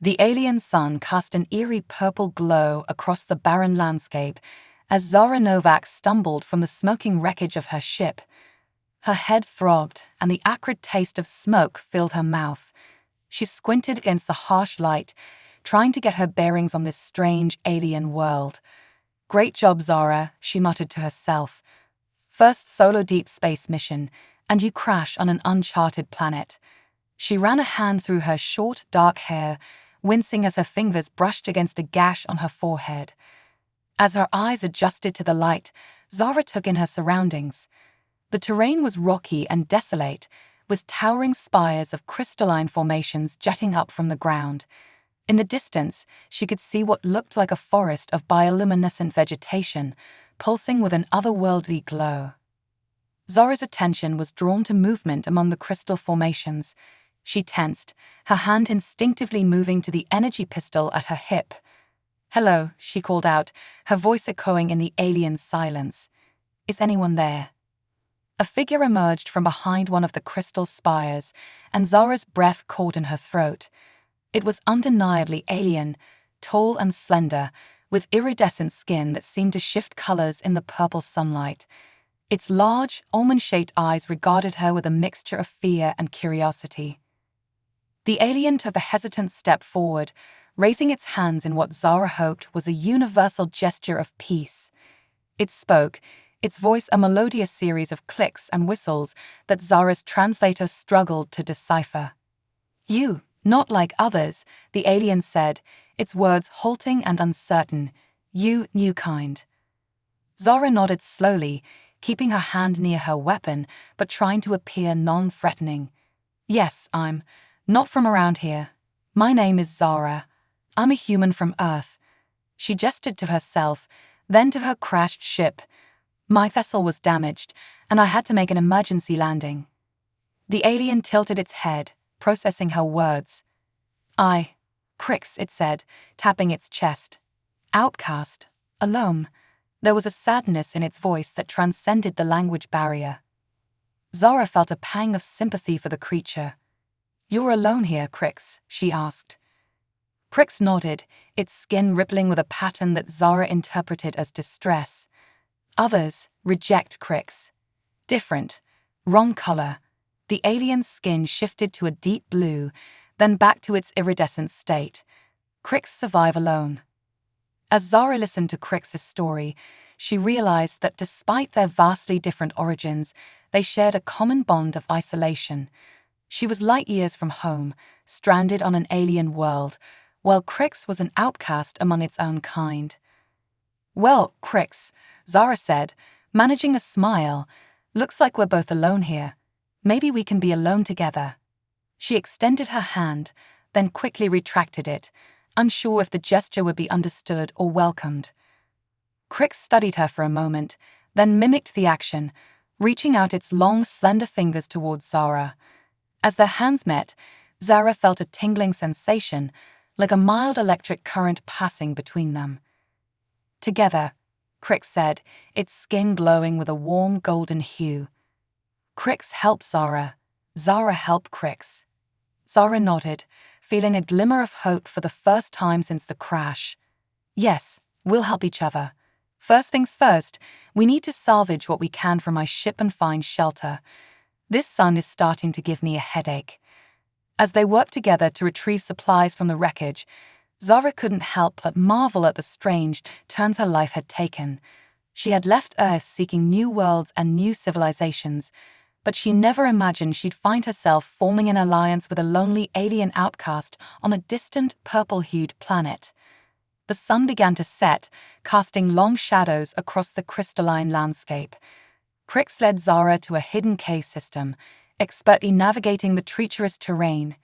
The alien sun cast an eerie purple glow across the barren landscape as Zara Novak stumbled from the smoking wreckage of her ship. Her head throbbed, and the acrid taste of smoke filled her mouth. She squinted against the harsh light, trying to get her bearings on this strange alien world. "Great job, Zara," she muttered to herself. "First solo deep space mission, and you crash on an uncharted planet." She ran a hand through her short, dark hair, wincing as her fingers brushed against a gash on her forehead. As her eyes adjusted to the light, Zara took in her surroundings. The terrain was rocky and desolate, with towering spires of crystalline formations jutting up from the ground. In the distance, she could see what looked like a forest of bioluminescent vegetation, pulsing with an otherworldly glow. Zara's attention was drawn to movement among the crystal formations. She tensed, her hand instinctively moving to the energy pistol at her hip. "Hello," she called out, her voice echoing in the alien silence. "Is anyone there?" A figure emerged from behind one of the crystal spires, and Zara's breath caught in her throat. It was undeniably alien, tall and slender, with iridescent skin that seemed to shift colors in the purple sunlight. Its large, almond-shaped eyes regarded her with a mixture of fear and curiosity. The alien took a hesitant step forward, raising its hands in what Zara hoped was a universal gesture of peace. It spoke, its voice a melodious series of clicks and whistles that Zara's translator struggled to decipher. "You, not like others," the alien said, its words halting and uncertain. "You, new kind." Zara nodded slowly, keeping her hand near her weapon, but trying to appear non-threatening. "Yes, I'm not from around here. My name is Zara. I'm a human from Earth." She gestured to herself, then to her crashed ship. "My vessel was damaged, and I had to make an emergency landing." The alien tilted its head, processing her words. Crix," it said, tapping its chest. "Outcast. Alone." There was a sadness in its voice that transcended the language barrier. Zara felt a pang of sympathy for the creature. "You're alone here, Crix?" she asked. Crix nodded, its skin rippling with a pattern that Zara interpreted as distress. "Others reject Crix. Different. Wrong color." The alien's skin shifted to a deep blue, then back to its iridescent state. Crix survive alone. As Zara listened to Crix's story, she realized that despite their vastly different origins, they shared a common bond of isolation. She was light years from home, stranded on an alien world, while Crix was an outcast among its own kind. "Well, Crix," Zara said, managing a smile, "looks like we're both alone here. Maybe we can be alone together." She extended her hand, then quickly retracted it, unsure if the gesture would be understood or welcomed. Crix studied her for a moment, then mimicked the action, reaching out its long, slender fingers towards Zara. As their hands met, Zara felt a tingling sensation, like a mild electric current passing between them. "Together," Crix said, its skin glowing with a warm golden hue. "Crix help Zara. Zara help Crix." Zara nodded, feeling a glimmer of hope for the first time since the crash. "Yes, we'll help each other. First things first, we need to salvage what we can from my ship and find shelter. This sun is starting to give me a headache." As they worked together to retrieve supplies from the wreckage, Zara couldn't help but marvel at the strange turns her life had taken. She had left Earth seeking new worlds and new civilizations, but she never imagined she'd find herself forming an alliance with a lonely alien outcast on a distant, purple-hued planet. The sun began to set, casting long shadows across the crystalline landscape. Crix led Zara to a hidden cave system, expertly navigating the treacherous terrain.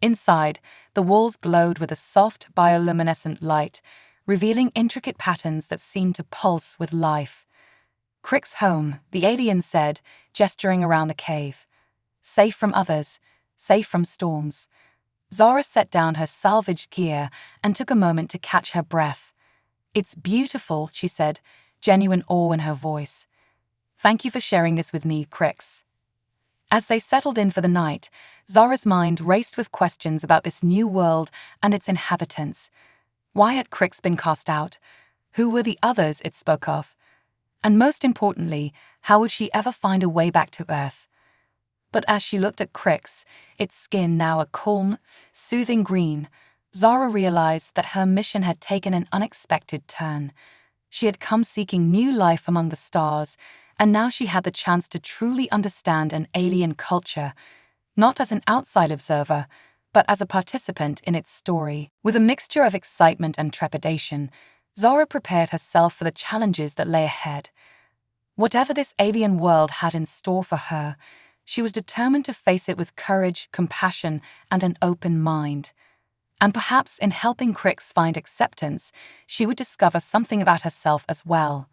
Inside, the walls glowed with a soft, bioluminescent light, revealing intricate patterns that seemed to pulse with life. "Crix home," the alien said, gesturing around the cave. "Safe from others, safe from storms." Zara set down her salvaged gear and took a moment to catch her breath. "It's beautiful," she said, genuine awe in her voice. "Thank you for sharing this with me, Crix." As they settled in for the night, Zara's mind raced with questions about this new world and its inhabitants. Why had Crix been cast out? Who were the others it spoke of? And most importantly, how would she ever find a way back to Earth? But as she looked at Crix, its skin now a calm, soothing green, Zara realized that her mission had taken an unexpected turn. She had come seeking new life among the stars, and now she had the chance to truly understand an alien culture, not as an outside observer, but as a participant in its story. With a mixture of excitement and trepidation, Zara prepared herself for the challenges that lay ahead. Whatever this alien world had in store for her, she was determined to face it with courage, compassion, and an open mind. And perhaps in helping Crix find acceptance, she would discover something about herself as well.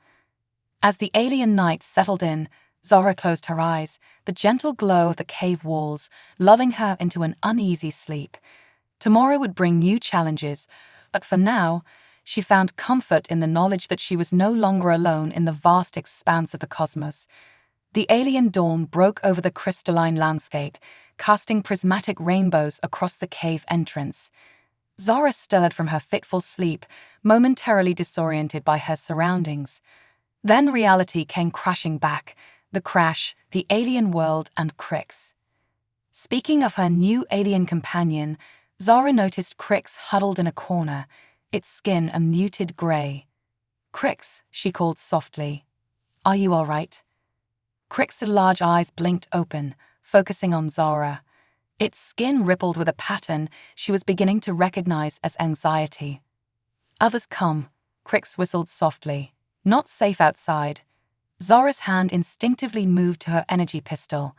As the alien night settled in, Zara closed her eyes, the gentle glow of the cave walls lulling her into an uneasy sleep. Tomorrow would bring new challenges, but for now, she found comfort in the knowledge that she was no longer alone in the vast expanse of the cosmos. The alien dawn broke over the crystalline landscape, casting prismatic rainbows across the cave entrance. Zara stirred from her fitful sleep, momentarily disoriented by her surroundings. Then reality came crashing back, the crash, the alien world, and Crix. Speaking of her new alien companion, Zara noticed Crix huddled in a corner, its skin a muted grey. "Crix," she called softly. "Are you all right?" Crix's large eyes blinked open, focusing on Zara. Its skin rippled with a pattern she was beginning to recognize as anxiety. "Others come," Crix whistled softly. "Not safe outside." Zara's hand instinctively moved to her energy pistol.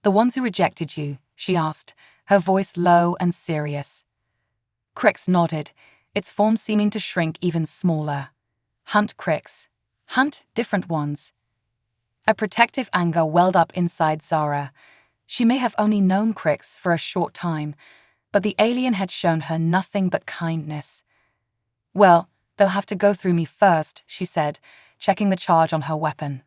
"The ones who rejected you?" she asked, her voice low and serious. Crix nodded, its form seeming to shrink even smaller. "Hunt, Crix. Hunt different ones." A protective anger welled up inside Zara. She may have only known Crix for a short time, but the alien had shown her nothing but kindness. "Well, they'll have to go through me first," she said, checking the charge on her weapon.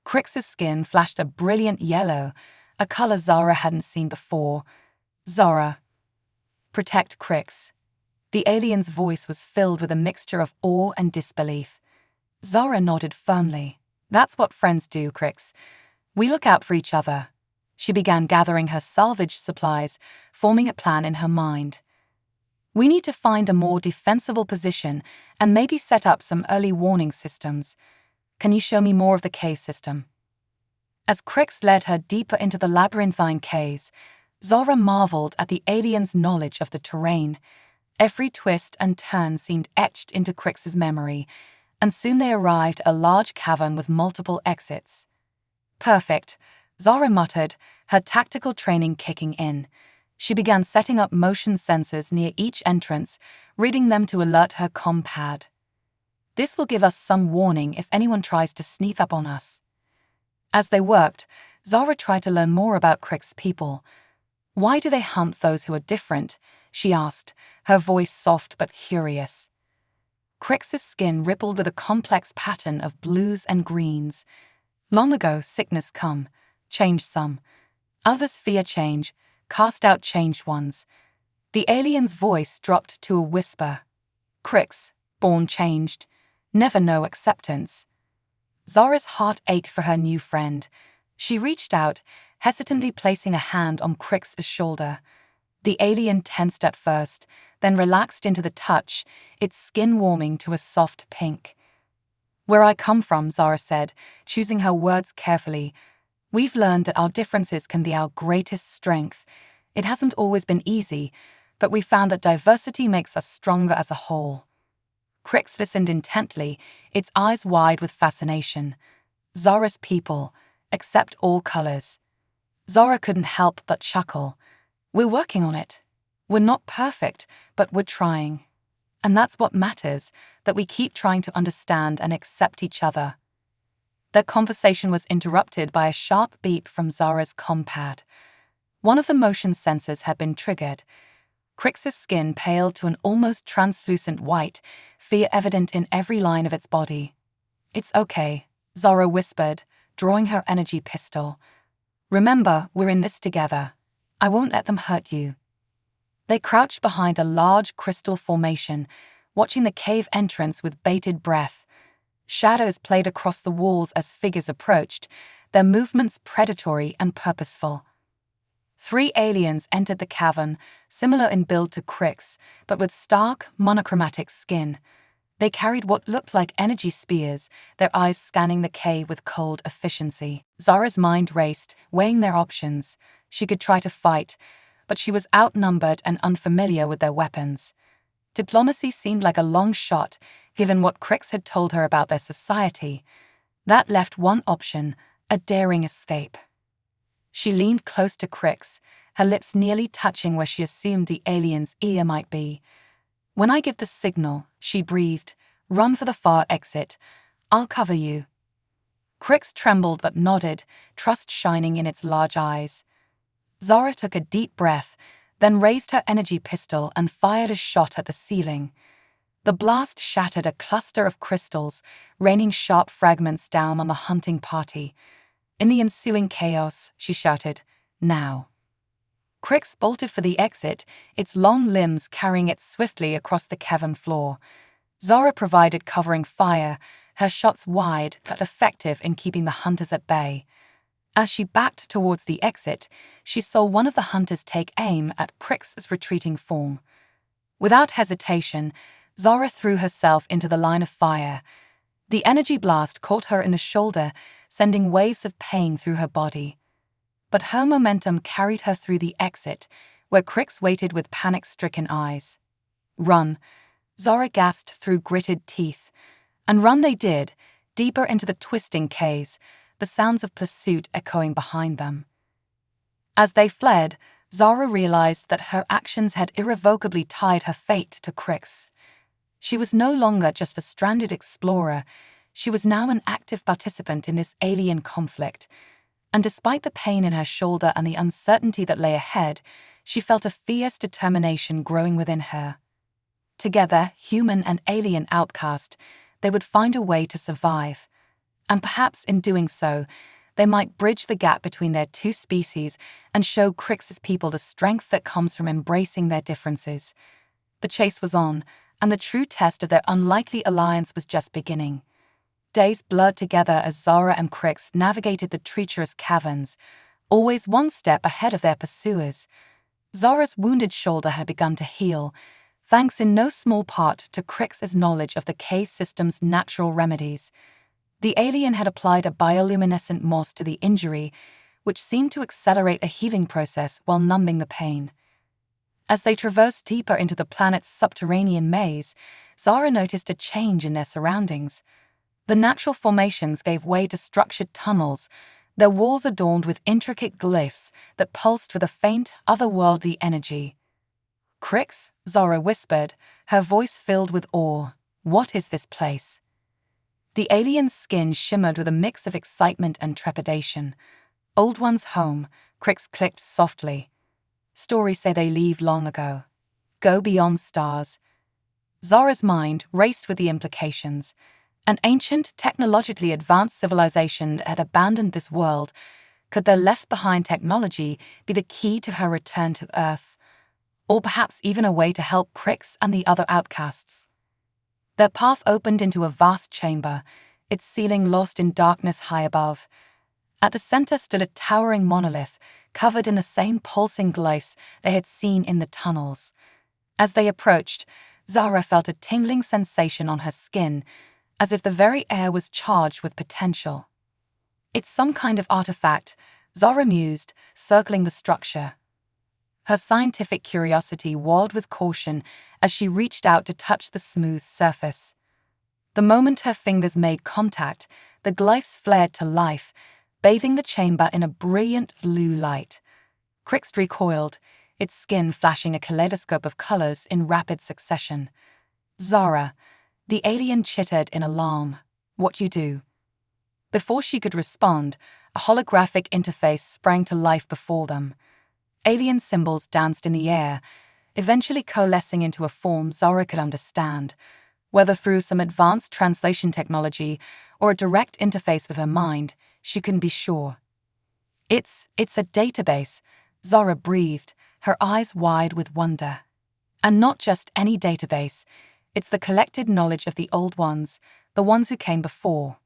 Crix's skin flashed a brilliant yellow, a color Zara hadn't seen before. "Zara, protect Crix." The alien's voice was filled with a mixture of awe and disbelief. Zara nodded firmly. "That's what friends do, Crix. We look out for each other." She began gathering her salvage supplies, forming a plan in her mind. "We need to find a more defensible position and maybe set up some early warning systems. Can you show me more of the cave system?" As Crix led her deeper into the labyrinthine caves, Zara marveled at the alien's knowledge of the terrain. Every twist and turn seemed etched into Crix's memory, and soon they arrived at a large cavern with multiple exits. "Perfect," Zara muttered, her tactical training kicking in. She began setting up motion sensors near each entrance, reading them to alert her compad. "This will give us some warning if anyone tries to sneak up on us." As they worked, Zara tried to learn more about Crix's people. "Why do they hunt those who are different?" she asked, her voice soft but curious. Crix's skin rippled with a complex pattern of blues and greens. "Long ago, sickness come, change some. Others fear change, cast out changed ones." The alien's voice dropped to a whisper. "Crix, born changed, never know acceptance." Zara's heart ached for her new friend. She reached out, hesitantly placing a hand on Crix's shoulder. The alien tensed at first, then relaxed into the touch, its skin warming to a soft pink. "Where I come from," Zara said, choosing her words carefully, "we've learned that our differences can be our greatest strength. It hasn't always been easy, but we found that diversity makes us stronger as a whole." Crix listened intently, its eyes wide with fascination. Zara's people, accept all colors. Zara couldn't help but chuckle. "We're working on it. We're not perfect, but we're trying. And that's what matters, that we keep trying to understand and accept each other." Their conversation was interrupted by a sharp beep from Zara's compad. One of the motion sensors had been triggered. Crix's skin paled to an almost translucent white, fear evident in every line of its body. "It's okay," Zara whispered, drawing her energy pistol. Remember, we're in this together. I won't let them hurt you. They crouched behind a large crystal formation, watching the cave entrance with bated breath. Shadows played across the walls as figures approached, their movements predatory and purposeful. 3 aliens entered the cavern, similar in build to Crix, but with stark, monochromatic skin. They carried what looked like energy spears, their eyes scanning the cave with cold efficiency. Zara's mind raced, weighing their options. She could try to fight, but she was outnumbered and unfamiliar with their weapons. Diplomacy seemed like a long shot, given what Crix had told her about their society. That left one option, a daring escape. She leaned close to Crix, her lips nearly touching where she assumed the alien's ear might be. "When I give the signal," she breathed, "run for the far exit. I'll cover you." Crix trembled but nodded, trust shining in its large eyes. Zara took a deep breath, then raised her energy pistol and fired a shot at the ceiling. The blast shattered a cluster of crystals, raining sharp fragments down on the hunting party. In the ensuing chaos, she shouted, "Now." Crix bolted for the exit, its long limbs carrying it swiftly across the cavern floor. Zara provided covering fire, her shots wide but effective in keeping the hunters at bay. As she backed towards the exit, she saw one of the hunters take aim at Crix's retreating form. Without hesitation, Zara threw herself into the line of fire. The energy blast caught her in the shoulder, sending waves of pain through her body. But her momentum carried her through the exit, where Crix waited with panic-stricken eyes. "Run," Zara gasped through gritted teeth. And run they did, deeper into the twisting caves, the sounds of pursuit echoing behind them. As they fled, Zara realized that her actions had irrevocably tied her fate to Crix. She was no longer just a stranded explorer, she was now an active participant in this alien conflict. And despite the pain in her shoulder and the uncertainty that lay ahead, she felt a fierce determination growing within her. Together, human and alien outcast, they would find a way to survive. And perhaps in doing so, they might bridge the gap between their two species and show Crix's people the strength that comes from embracing their differences. The chase was on, and the true test of their unlikely alliance was just beginning. Days blurred together as Zara and Crix navigated the treacherous caverns, always one step ahead of their pursuers. Zara's wounded shoulder had begun to heal, thanks in no small part to Crix's knowledge of the cave system's natural remedies. The alien had applied a bioluminescent moss to the injury, which seemed to accelerate a healing process while numbing the pain. As they traversed deeper into the planet's subterranean maze, Zara noticed a change in their surroundings. The natural formations gave way to structured tunnels, their walls adorned with intricate glyphs that pulsed with a faint, otherworldly energy. "Crix," Zara whispered, her voice filled with awe. "What is this place?" The alien's skin shimmered with a mix of excitement and trepidation. "Old One's home," Crix clicked softly. "Stories say they leave long ago. Go beyond stars." Zara's mind raced with the implications. An ancient, technologically advanced civilization had abandoned this world. Could their left-behind technology be the key to her return to Earth? Or perhaps even a way to help Crix and the other outcasts? Their path opened into a vast chamber, its ceiling lost in darkness high above. At the center stood a towering monolith, covered in the same pulsing glyphs they had seen in the tunnels. As they approached, Zara felt a tingling sensation on her skin, as if the very air was charged with potential. "It's some kind of artifact," Zara mused, circling the structure. Her scientific curiosity warred with caution as she reached out to touch the smooth surface. The moment her fingers made contact, the glyphs flared to life, bathing the chamber in a brilliant blue light. Crix recoiled, its skin flashing a kaleidoscope of colors in rapid succession. "Zara," the alien chittered in alarm. "What you do?" Before she could respond, a holographic interface sprang to life before them. Alien symbols danced in the air, eventually coalescing into a form Zara could understand, whether through some advanced translation technology or a direct interface with her mind, she couldn't be sure. It's a database, Zara breathed, her eyes wide with wonder. And not just any database, it's the collected knowledge of the old ones, the ones who came before.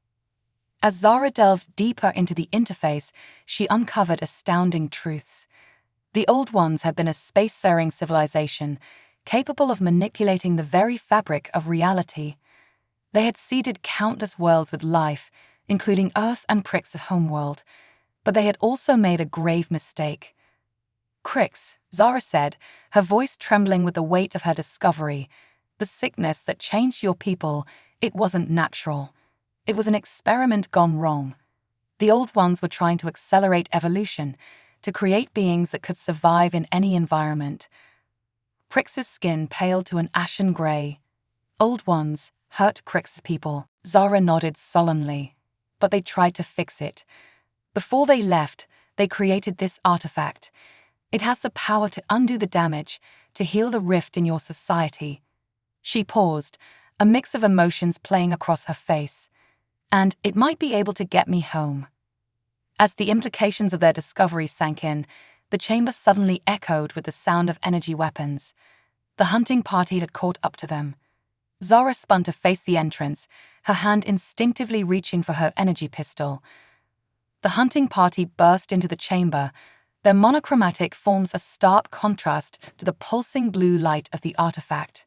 As Zara delved deeper into the interface, she uncovered astounding truths. The old ones had been a spacefaring civilization, capable of manipulating the very fabric of reality. They had seeded countless worlds with life, including Earth and Crix's homeworld, but they had also made a grave mistake. Crix, Zara said, her voice trembling with the weight of her discovery, the sickness that changed your people, it wasn't natural. It was an experiment gone wrong. The old ones were trying to accelerate evolution, to create beings that could survive in any environment. Crix's skin paled to an ashen grey. Old ones hurt Crix's people, Zara nodded solemnly. But they tried to fix it. Before they left, they created this artifact. It has the power to undo the damage, to heal the rift in your society. She paused, a mix of emotions playing across her face. And it might be able to get me home. As the implications of their discovery sank in, the chamber suddenly echoed with the sound of energy weapons. The hunting party had caught up to them. Zara spun to face the entrance, her hand instinctively reaching for her energy pistol. The hunting party burst into the chamber, their monochromatic forms a stark contrast to the pulsing blue light of the artifact.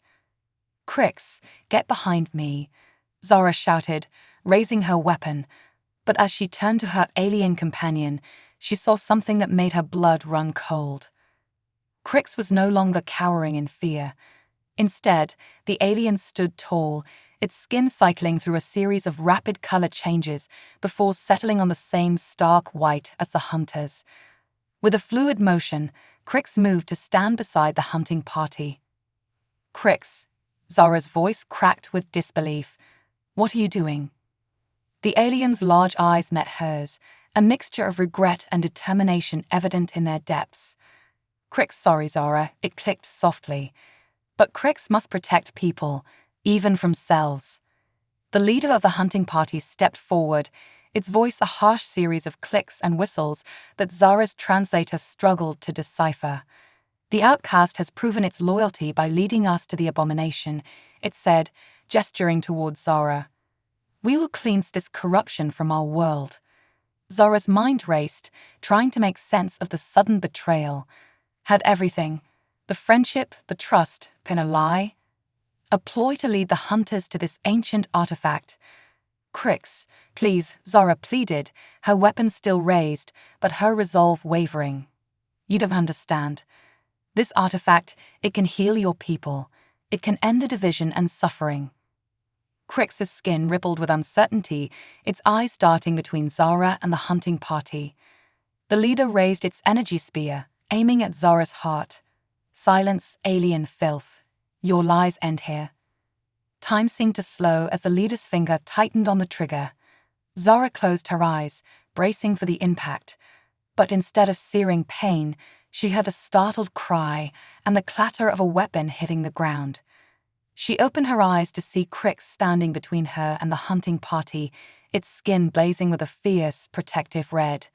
"Crix, get behind me," Zara shouted, raising her weapon. But as she turned to her alien companion, she saw something that made her blood run cold. Crix was no longer cowering in fear. Instead, the alien stood tall, its skin cycling through a series of rapid color changes before settling on the same stark white as the hunters. With a fluid motion, Crix moved to stand beside the hunting party. "Crix," Zara's voice cracked with disbelief. "What are you doing?" The alien's large eyes met hers, a mixture of regret and determination evident in their depths. "Crix, sorry, Zara," it clicked softly. "But Crix must protect people, even from selves." The leader of the hunting party stepped forward, its voice a harsh series of clicks and whistles that Zara's translator struggled to decipher. "The outcast has proven its loyalty by leading us to the abomination," it said, gesturing towards Zara. "We will cleanse this corruption from our world." Zara's mind raced, trying to make sense of the sudden betrayal. Had everything, the friendship, the trust, been a lie? A ploy to lead the hunters to this ancient artifact? "Crix, please," Zara pleaded, her weapon still raised, but her resolve wavering. "You don't understand. This artifact, it can heal your people. It can end the division and suffering." Crix's skin rippled with uncertainty, its eyes darting between Zara and the hunting party. The leader raised its energy spear, aiming at Zara's heart. "Silence, alien filth. Your lies end here." Time seemed to slow as the leader's finger tightened on the trigger. Zara closed her eyes, bracing for the impact. But instead of searing pain, she heard a startled cry and the clatter of a weapon hitting the ground. She opened her eyes to see Crix standing between her and the hunting party, its skin blazing with a fierce, protective red.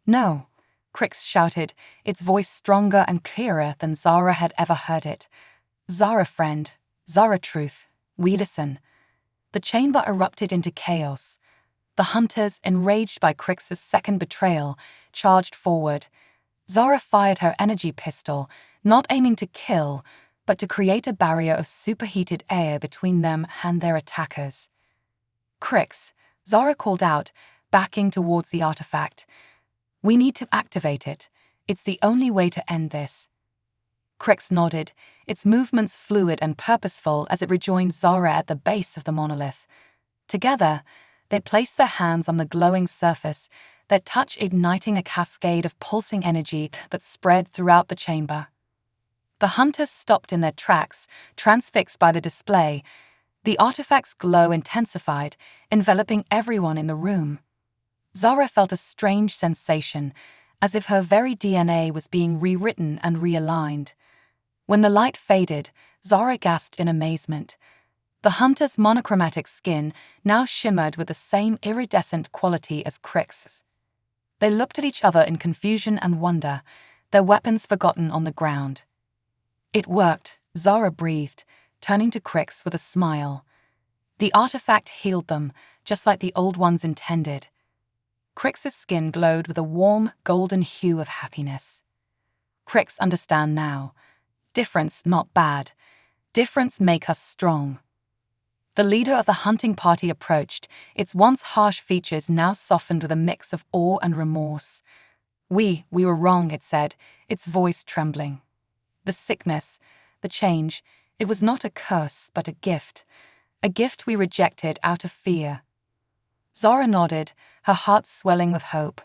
"No," Crix shouted, its voice stronger and clearer than Zara had ever heard it. "Zara friend, Zara truth, we listen." The chamber erupted into chaos. The hunters, enraged by Crix's second betrayal, charged forward. Zara fired her energy pistol, not aiming to kill, but to create a barrier of superheated air between them and their attackers. "Crix," Zara called out, backing towards the artifact. "We need to activate it. It's the only way to end this." Crix nodded, its movements fluid and purposeful as it rejoined Zara at the base of the monolith. Together, they placed their hands on the glowing surface, their touch igniting a cascade of pulsing energy that spread throughout the chamber. The hunters stopped in their tracks, transfixed by the display. The artifact's glow intensified, enveloping everyone in the room. Zara felt a strange sensation, as if her very DNA was being rewritten and realigned. When the light faded, Zara gasped in amazement. The hunter's monochromatic skin now shimmered with the same iridescent quality as Crix's. They looked at each other in confusion and wonder, their weapons forgotten on the ground. It worked, Zara breathed, turning to Crix with a smile. The artifact healed them, just like the old ones intended. Crix's skin glowed with a warm, golden hue of happiness. Crix understand now. Difference not bad. Difference make us strong. The leader of the hunting party approached, its once harsh features now softened with a mix of awe and remorse. We were wrong, it said, its voice trembling. The sickness, the change, it was not a curse but a gift we rejected out of fear. Zara nodded, her heart swelling with hope.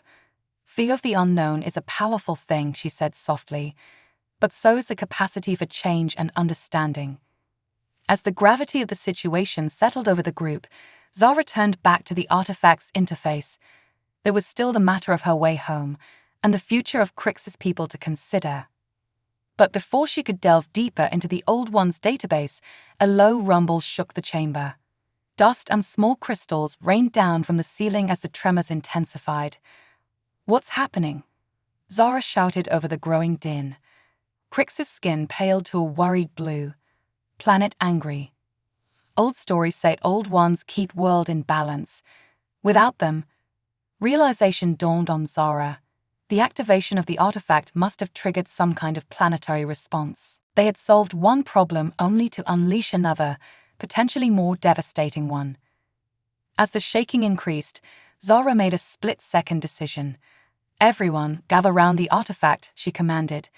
Fear of the unknown is a powerful thing, she said softly, but so is the capacity for change and understanding. As the gravity of the situation settled over the group, Zara turned back to the artifact's interface. There was still the matter of her way home, and the future of Crix's people to consider. But before she could delve deeper into the Old One's database, a low rumble shook the chamber. Dust and small crystals rained down from the ceiling as the tremors intensified. "What's happening?" Zara shouted over the growing din. Crix's skin paled to a worried blue. "Planet angry. Old stories say Old Ones keep world in balance. Without them..." Realization dawned on Zara. The activation of the artifact must have triggered some kind of planetary response. They had solved one problem only to unleash another, potentially more devastating one. As the shaking increased, Zara made a split-second decision. "Everyone, gather round the artifact," she commanded.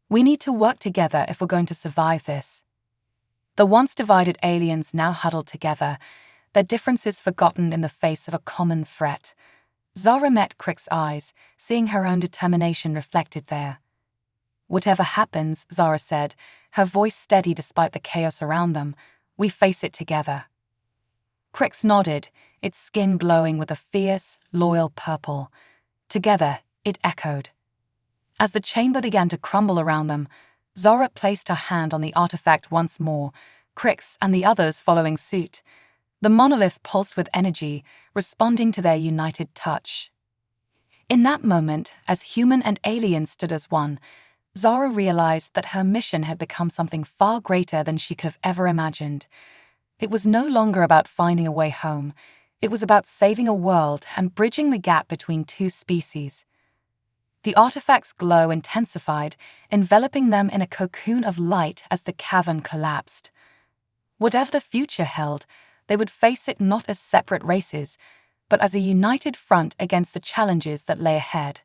"We need to work together if we're going to survive this." The once divided aliens now huddled together, their differences forgotten in the face of a common threat. Zara met Crix's eyes, seeing her own determination reflected there. "Whatever happens," Zara said, her voice steady despite the chaos around them, "we face it together." Crix nodded, its skin glowing with a fierce, loyal purple. Together, it echoed. As the chamber began to crumble around them, Zara placed her hand on the artifact once more, Crix and the others following suit. The monolith pulsed with energy, responding to their united touch. In that moment, as human and alien stood as one, Zara realized that her mission had become something far greater than she could have ever imagined. It was no longer about finding a way home. It was about saving a world and bridging the gap between two species. The artifact's glow intensified, enveloping them in a cocoon of light as the cavern collapsed. Whatever the future held, they would face it not as separate races, but as a united front against the challenges that lay ahead.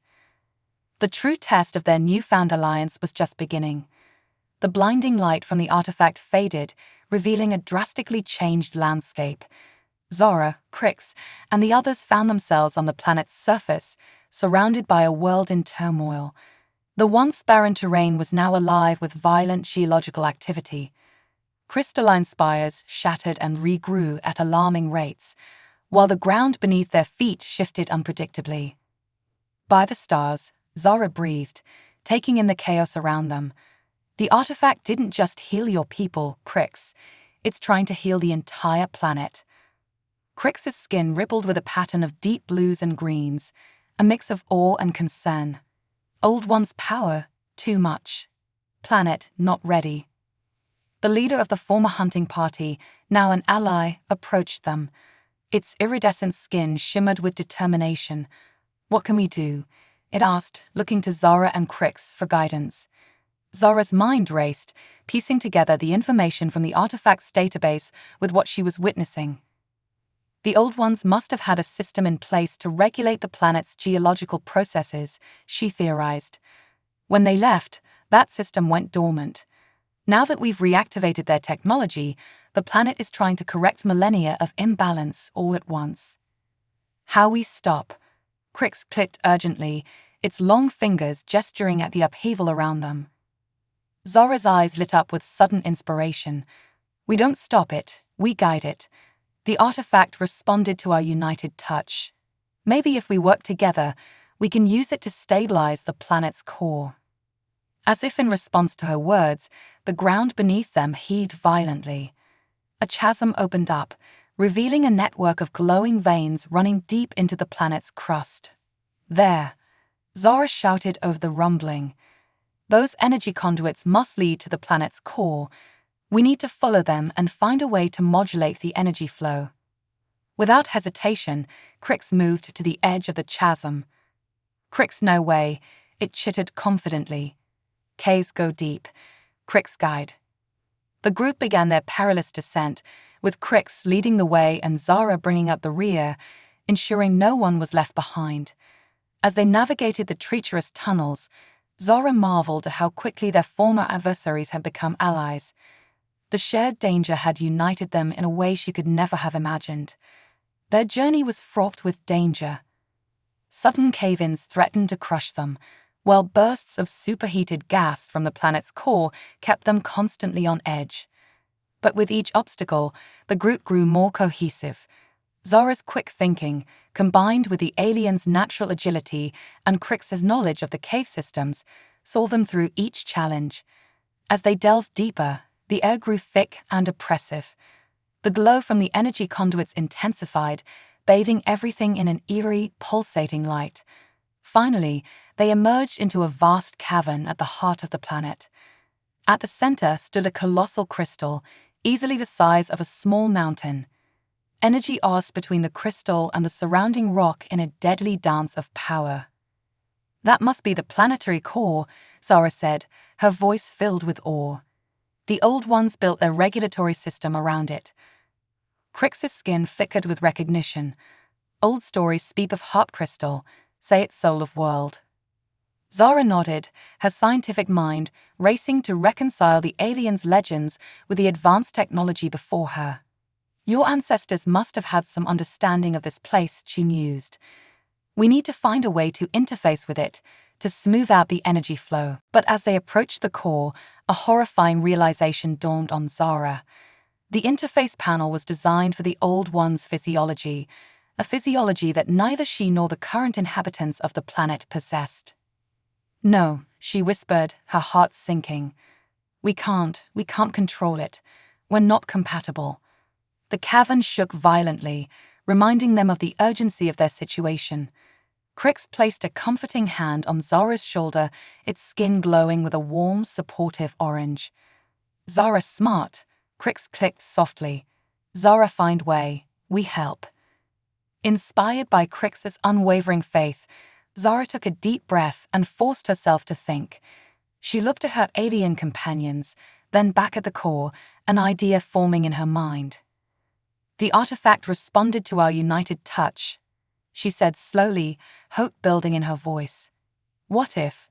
The true test of their newfound alliance was just beginning. The blinding light from the artifact faded, revealing a drastically changed landscape. Zara, Crix, and the others found themselves on the planet's surface, surrounded by a world in turmoil. The once barren terrain was now alive with violent geological activity. Crystalline spires shattered and regrew at alarming rates, while the ground beneath their feet shifted unpredictably. By the stars, Zara breathed, taking in the chaos around them. The artifact didn't just heal your people, Crix. It's trying to heal the entire planet. Crix's skin rippled with a pattern of deep blues and greens, a mix of awe and concern. Old One's power, too much. Planet, not ready. The leader of the former hunting party, now an ally, approached them. Its iridescent skin shimmered with determination. "What can we do?" it asked, looking to Zara and Crix for guidance. Zara's mind raced, piecing together the information from the artifact's database with what she was witnessing. The Old Ones must have had a system in place to regulate the planet's geological processes, she theorized. When they left, that system went dormant. Now that we've reactivated their technology, the planet is trying to correct millennia of imbalance all at once. "How we stop?" Crix clicked urgently, its long fingers gesturing at the upheaval around them. Zara's eyes lit up with sudden inspiration. "We don't stop it, we guide it." The artifact responded to our united touch. "Maybe if we work together, we can use it to stabilize the planet's core." As if in response to her words, the ground beneath them heaved violently. A chasm opened up, revealing a network of glowing veins running deep into the planet's crust. There, Zara shouted over the rumbling. Those energy conduits must lead to the planet's core. We need to follow them and find a way to modulate the energy flow. Without hesitation, Crix moved to the edge of the chasm. Crix, no way, it chittered confidently. Caves go deep. Crix guide. The group began their perilous descent, with Crix leading the way and Zara bringing up the rear, ensuring no one was left behind. As they navigated the treacherous tunnels, Zara marveled at how quickly their former adversaries had become allies. The shared danger had united them in a way she could never have imagined. Their journey was fraught with danger. Sudden cave-ins threatened to crush them, while bursts of superheated gas from the planet's core kept them constantly on edge. But with each obstacle, the group grew more cohesive. Zara's quick thinking, combined with the aliens' natural agility and Crix's knowledge of the cave systems, saw them through each challenge. As they delved deeper, the air grew thick and oppressive. The glow from the energy conduits intensified, bathing everything in an eerie, pulsating light. Finally, they emerged into a vast cavern at the heart of the planet. At the center stood a colossal crystal, easily the size of a small mountain. Energy oozed between the crystal and the surrounding rock in a deadly dance of power. "That must be the planetary core," Zara said, her voice filled with awe. "The Old Ones built their regulatory system around it." Crix's skin flickered with recognition. Old stories speak of Heart Crystal, say it's soul of world. Zara nodded, her scientific mind racing to reconcile the aliens' legends with the advanced technology before her. "Your ancestors must have had some understanding of this place," she mused. "We need to find a way to interface with it, to smooth out the energy flow." But as they approached the core, a horrifying realization dawned on Zara. The interface panel was designed for the Old One's physiology, a physiology that neither she nor the current inhabitants of the planet possessed. "No," she whispered, her heart sinking. We can't control it. We're not compatible." The cavern shook violently, reminding them of the urgency of their situation. Crix placed a comforting hand on Zara's shoulder, its skin glowing with a warm, supportive orange. "Zara, smart," Crix clicked softly. "Zara, find way. We help." Inspired by Crix's unwavering faith, Zara took a deep breath and forced herself to think. She looked at her alien companions, then back at the core, an idea forming in her mind. "The artifact responded to our united touch," she said slowly, hope building in her voice. What if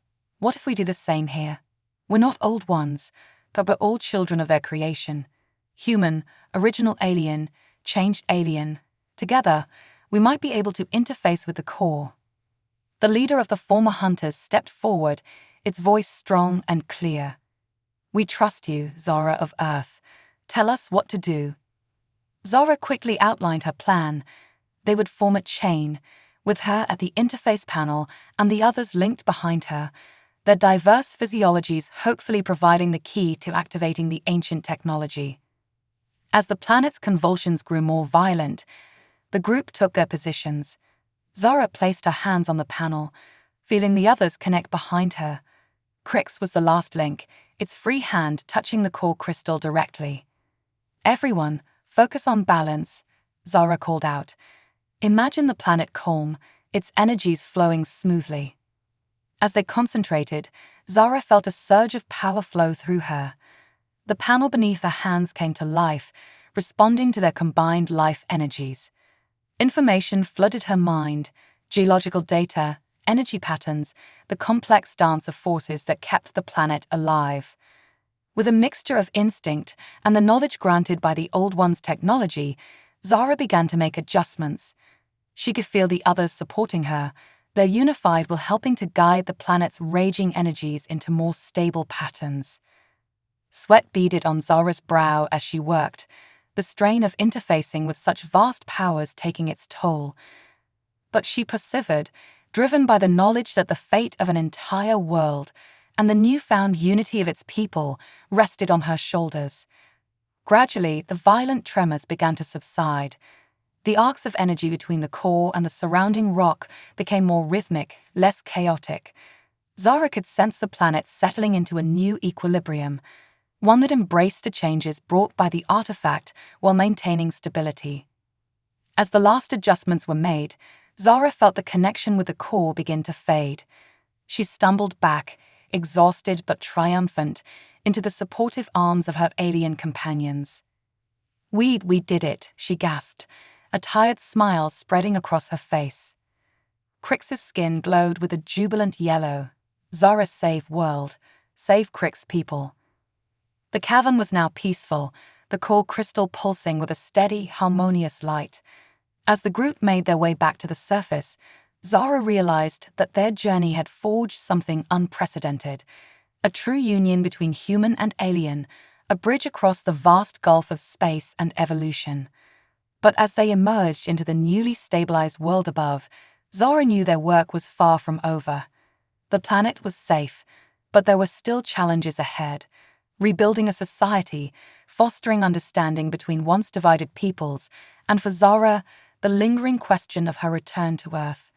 we do the same here? We're not Old Ones, but we're all children of their creation. Human, original alien, changed alien. Together, we might be able to interface with the core." The leader of the former hunters stepped forward, its voice strong and clear. "We trust you, Zara of Earth. Tell us what to do." Zara quickly outlined her plan. They would form a chain, with her at the interface panel and the others linked behind her, their diverse physiologies hopefully providing the key to activating the ancient technology. As the planet's convulsions grew more violent, the group took their positions. Zara placed her hands on the panel, feeling the others connect behind her. Crix was the last link, its free hand touching the core crystal directly. "Everyone, focus on balance," Zara called out. "Imagine the planet calm, its energies flowing smoothly." As they concentrated, Zara felt a surge of power flow through her. The panel beneath her hands came to life, responding to their combined life energies. Information flooded her mind, geological data, energy patterns, the complex dance of forces that kept the planet alive. With a mixture of instinct and the knowledge granted by the Old One's technology, Zara began to make adjustments. She could feel the others supporting her, their unified will helping to guide the planet's raging energies into more stable patterns. Sweat beaded on Zara's brow as she worked, the strain of interfacing with such vast powers taking its toll. But she persevered, driven by the knowledge that the fate of an entire world and the newfound unity of its people rested on her shoulders. Gradually, the violent tremors began to subside. The arcs of energy between the core and the surrounding rock became more rhythmic, less chaotic. Zara could sense the planet settling into a new equilibrium, one that embraced the changes brought by the artifact while maintaining stability. As the last adjustments were made, Zara felt the connection with the core begin to fade. She stumbled back, exhausted but triumphant, into the supportive arms of her alien companions. We did it," she gasped, a tired smile spreading across her face. Crix's skin glowed with a jubilant yellow. Zara saved world, save Crix people. The cavern was now peaceful, the core crystal pulsing with a steady, harmonious light. As the group made their way back to the surface, Zara realized that their journey had forged something unprecedented, a true union between human and alien, a bridge across the vast gulf of space and evolution. But as they emerged into the newly stabilized world above, Zara knew their work was far from over. The planet was safe, but there were still challenges ahead. Rebuilding a society, fostering understanding between once divided peoples, and for Zara, the lingering question of her return to Earth.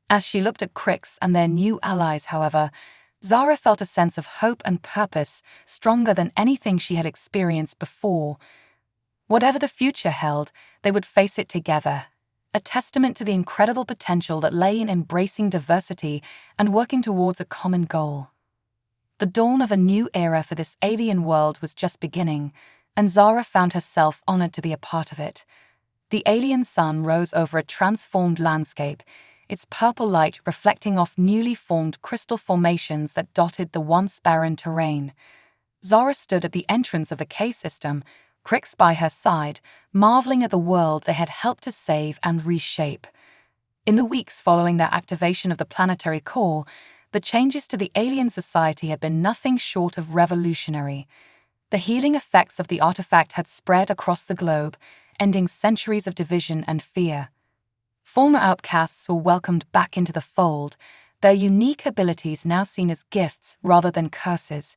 As she looked at Crix and their new allies, however, Zara felt a sense of hope and purpose stronger than anything she had experienced before. Whatever the future held, they would face it together, a testament to the incredible potential that lay in embracing diversity and working towards a common goal. The dawn of a new era for this alien world was just beginning, and Zara found herself honored to be a part of it. The alien sun rose over a transformed landscape, its purple light reflecting off newly formed crystal formations that dotted the once barren terrain. Zara stood at the entrance of the K-system, Crix by her side, marveling at the world they had helped to save and reshape. In the weeks following their activation of the planetary core, the changes to the alien society had been nothing short of revolutionary. The healing effects of the artifact had spread across the globe, ending centuries of division and fear. Former outcasts were welcomed back into the fold, their unique abilities now seen as gifts rather than curses.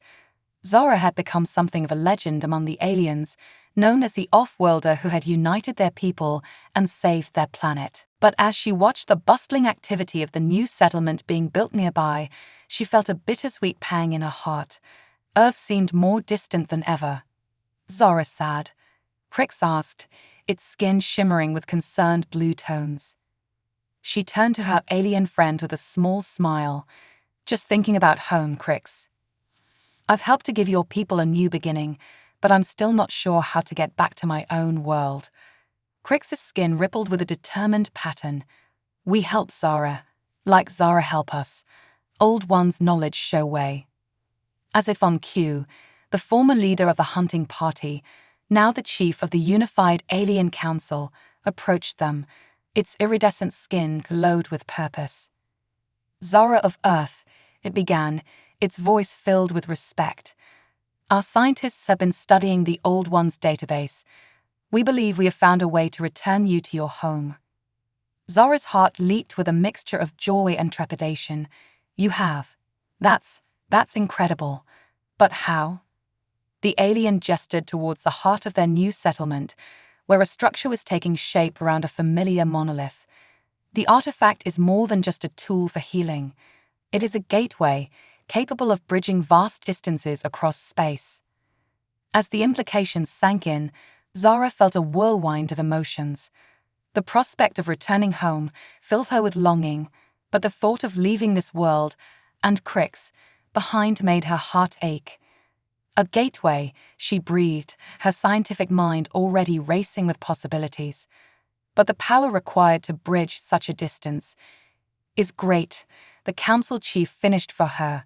Zara had become something of a legend among the aliens, known as the off-worlder who had united their people and saved their planet. But as she watched the bustling activity of the new settlement being built nearby, she felt a bittersweet pang in her heart. Earth seemed more distant than ever. "Zara sad?" Crix asked, its skin shimmering with concerned blue tones. She turned to her alien friend with a small smile. "Just thinking about home, Crix. I've helped to give your people a new beginning, but I'm still not sure how to get back to my own world." Crix's skin rippled with a determined pattern. "We help Zara. Like Zara help us. Old One's knowledge show way." As if on cue, the former leader of the hunting party, now the chief of the Unified Alien Council, approached them, its iridescent skin glowed with purpose. "Zara of Earth," it began, its voice filled with respect. "Our scientists have been studying the Old One's database. We believe we have found a way to return you to your home." Zara's heart leaped with a mixture of joy and trepidation. "You have? That's incredible. But how?" The alien gestured towards the heart of their new settlement, where a structure was taking shape around a familiar monolith. The artifact is more than just a tool for healing. It is a gateway, capable of bridging vast distances across space. As the implications sank in, Zara felt a whirlwind of emotions. The prospect of returning home filled her with longing, but the thought of leaving this world, and Crix, behind made her heart ache. A gateway, she breathed, her scientific mind already racing with possibilities. But the power required to bridge such a distance is great, the council chief finished for her.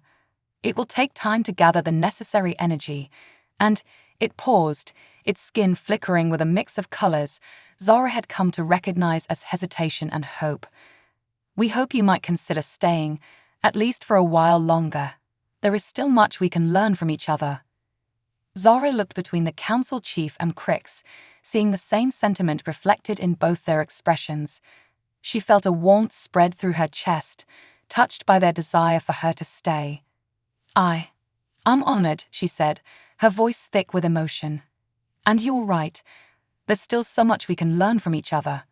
It will take time to gather the necessary energy, and it paused, its skin flickering with a mix of colors Zara had come to recognize as hesitation and hope. "We hope you might consider staying, at least for a while longer. There is still much we can learn from each other." Zara looked between the council chief and Crix, seeing the same sentiment reflected in both their expressions. She felt a warmth spread through her chest, touched by their desire for her to stay. "I'm honored," she said, her voice thick with emotion. "And you're right. There's still so much we can learn from each other.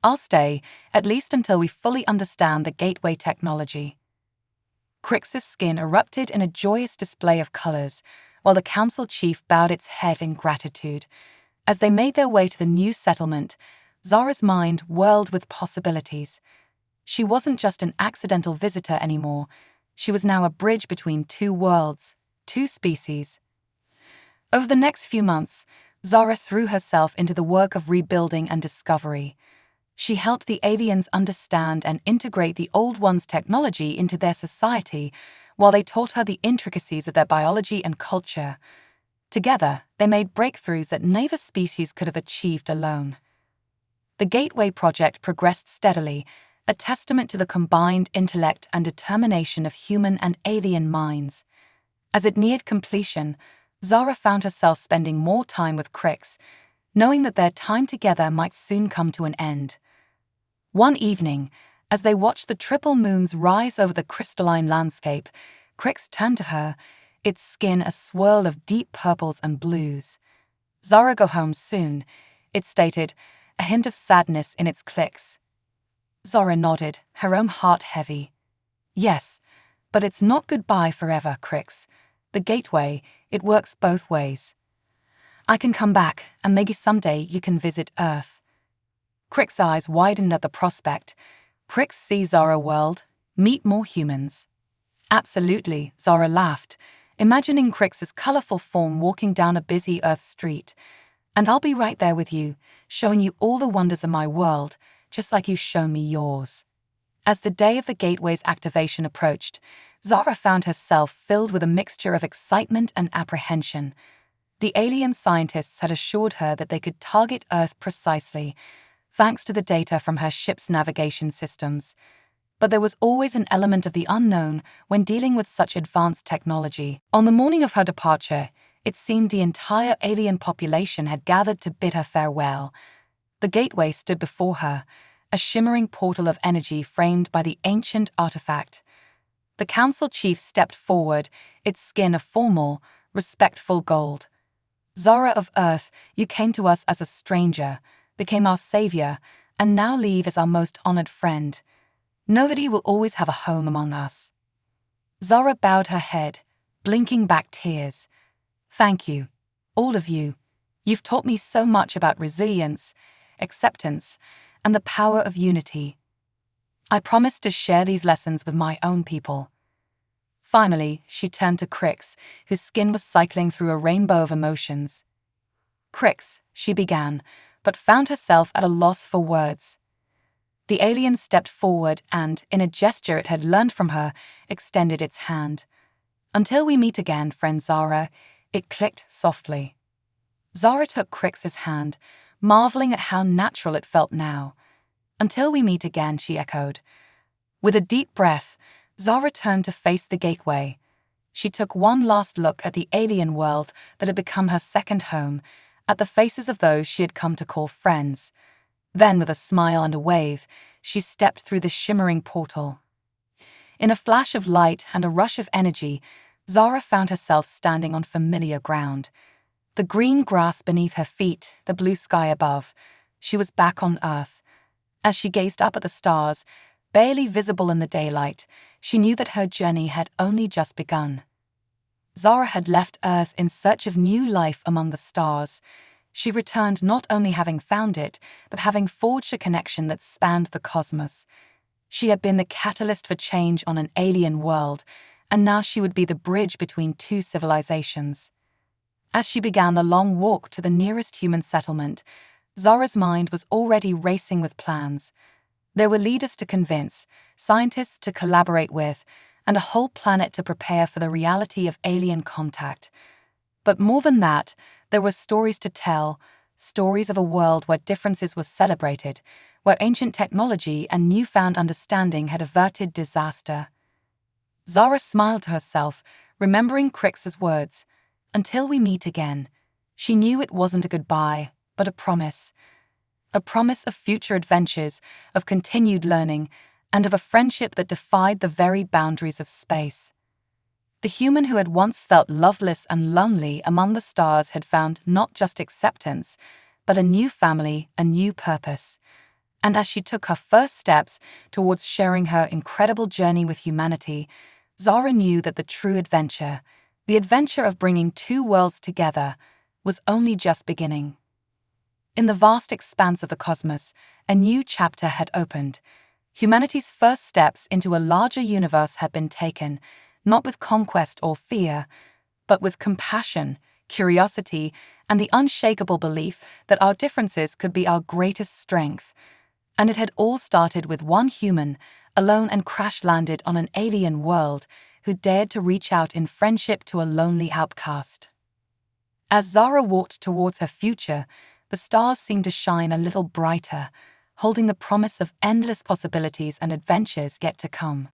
I'll stay, at least until we fully understand the gateway technology." Crix's skin erupted in a joyous display of colors, while the council chief bowed its head in gratitude. As they made their way to the new settlement, Zara's mind whirled with possibilities. She wasn't just an accidental visitor anymore. She was now a bridge between two worlds, two species. Over the next few months, Zara threw herself into the work of rebuilding and discovery. She helped the aliens understand and integrate the Old One's technology into their society, while they taught her the intricacies of their biology and culture. Together, they made breakthroughs that neither species could have achieved alone. The Gateway Project progressed steadily, a testament to the combined intellect and determination of human and alien minds. As it neared completion, Zara found herself spending more time with Crix, knowing that their time together might soon come to an end. One evening, as they watched the triple moons rise over the crystalline landscape, Crix turned to her, its skin a swirl of deep purples and blues. "Zara, go home soon," it stated, a hint of sadness in its clicks. Zara nodded, her own heart heavy. "Yes, but it's not goodbye forever, Crix. The gateway, it works both ways. I can come back, and maybe someday you can visit Earth." Crix's eyes widened at the prospect. Crix see Zara world, meet more humans. "Absolutely," Zara laughed, imagining Crix's colorful form walking down a busy Earth street. "And I'll be right there with you, showing you all the wonders of my world, just like you've shown me yours." As the day of the gateway's activation approached, Zara found herself filled with a mixture of excitement and apprehension. The alien scientists had assured her that they could target Earth precisely, thanks to the data from her ship's navigation systems. But there was always an element of the unknown when dealing with such advanced technology. On the morning of her departure, it seemed the entire alien population had gathered to bid her farewell. The gateway stood before her, a shimmering portal of energy framed by the ancient artifact. The council chief stepped forward, its skin a formal, respectful gold. "Zara of Earth, you came to us as a stranger, became our savior, and now leave as our most honored friend. Know that you will always have a home among us." Zara bowed her head, blinking back tears. "Thank you, all of you. You've taught me so much about resilience, acceptance, and the power of unity. I promise to share these lessons with my own people." Finally, she turned to Crix, whose skin was cycling through a rainbow of emotions. "Crix," she began, but found herself at a loss for words. The alien stepped forward and, in a gesture it had learned from her, extended its hand. "Until we meet again, friend Zara," it clicked softly. Zara took Crix's hand, marveling at how natural it felt now. "Until we meet again," she echoed. With a deep breath, Zara turned to face the gateway. She took one last look at the alien world that had become her second home, at the faces of those she had come to call friends. Then, with a smile and a wave, she stepped through the shimmering portal. In a flash of light and a rush of energy, Zara found herself standing on familiar ground. The green grass beneath her feet, the blue sky above. She was back on Earth. As she gazed up at the stars, barely visible in the daylight, she knew that her journey had only just begun. Zara had left Earth in search of new life among the stars. She returned not only having found it, but having forged a connection that spanned the cosmos. She had been the catalyst for change on an alien world, and now she would be the bridge between two civilizations. As she began the long walk to the nearest human settlement, Zara's mind was already racing with plans. There were leaders to convince, scientists to collaborate with, and a whole planet to prepare for the reality of alien contact. But more than that, there were stories to tell, stories of a world where differences were celebrated, where ancient technology and newfound understanding had averted disaster. Zara smiled to herself, remembering Crix's words. "Until we meet again." She knew it wasn't a goodbye, but a promise. A promise of future adventures, of continued learning, and of a friendship that defied the very boundaries of space. The human who had once felt loveless and lonely among the stars had found not just acceptance, but a new family, a new purpose. And as she took her first steps towards sharing her incredible journey with humanity, Zara knew that the true adventure, the adventure of bringing two worlds together, was only just beginning. In the vast expanse of the cosmos, a new chapter had opened. Humanity's first steps into a larger universe had been taken, not with conquest or fear, but with compassion, curiosity, and the unshakable belief that our differences could be our greatest strength. And it had all started with one human, alone and crash-landed on an alien world, who dared to reach out in friendship to a lonely outcast. As Zara walked towards her future, the stars seemed to shine a little brighter, holding the promise of endless possibilities and adventures yet to come.